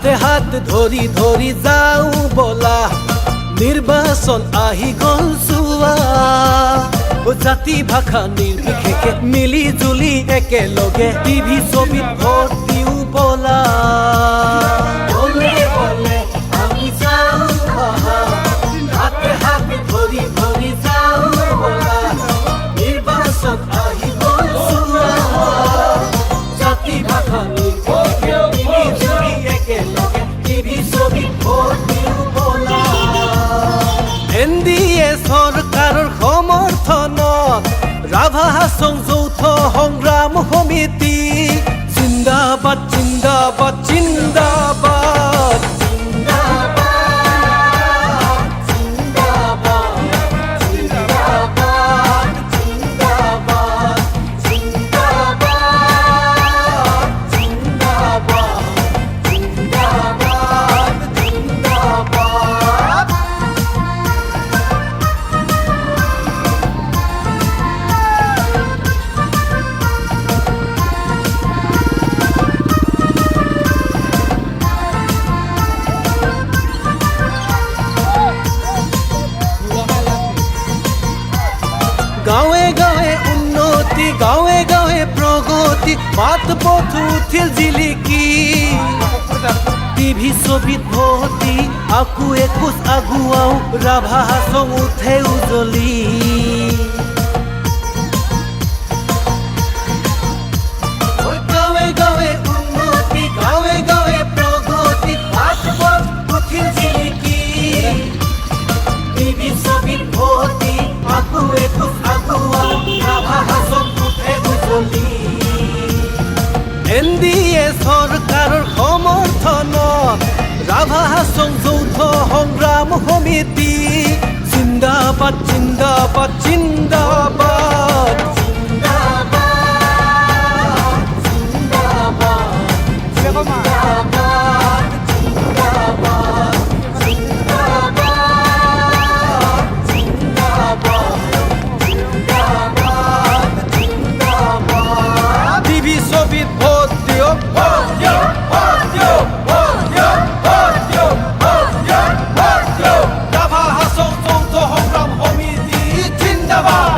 হাতে হাত ধৰি ধৰি যাওঁ বলা নিৰ্বাচন আহি গ'ল চোৱা জাতি ভাষা নিৰ্বিশেষে মিলি জুলি একেলগে টিভি ছবিত ভোট দিওঁ বলা আমি যাওঁ হাতে হাত ধৰি ধৰি যাওঁ বলা নিৰ্বাচন আহি গ'ল চোৱা জাতি ভাষা নিৰ্বিশেষে মিলি জুলি একেলগে টিভি ছবিত ভোট দিওঁ বলা NDA চৰকাৰৰ সমৰ্থনত ৰাভা হাছং যৌথ সংগ্ৰাম সমিতি জিন্দাবাদ জিন্দাবাদ জিন্দাবাদ গাঁৱে গাঁৱে উন্নতি গাঁৱে গাঁৱে প্ৰগতি বাট পথ উঠিল জিলিকি টিভি ছবিত ভৰ্তি আকৌ এখোজ আগুৱাও ৰাভা হাছং উঠে উজলি গাঁৱে গাঁৱে উন্নতি গাঁৱে গাঁৱে প্ৰগতি বাট পথ উঠিল জিলিকি টিভি ছবিত ভৰ্তি আকৌ এখোজ ৰাভা হাছং উঠে উজলি NDA চৰকাৰৰ সমৰ্থনত ৰাভা হাছং যৌথ সংগ্ৰাম সমিতি জিন্দাবাদ জিন্দাবাদ জিন্দাবাদ ভোট দিয়ক ভোট দিয়ক ভোট দিয়ক ভোট দিয়ক ভোট দিয়ক ভোট দিয়ক ভোট দিয়ক ৰাভা হাছং যৌথ সংগ্ৰাম সমিতি জিন্দাবাদ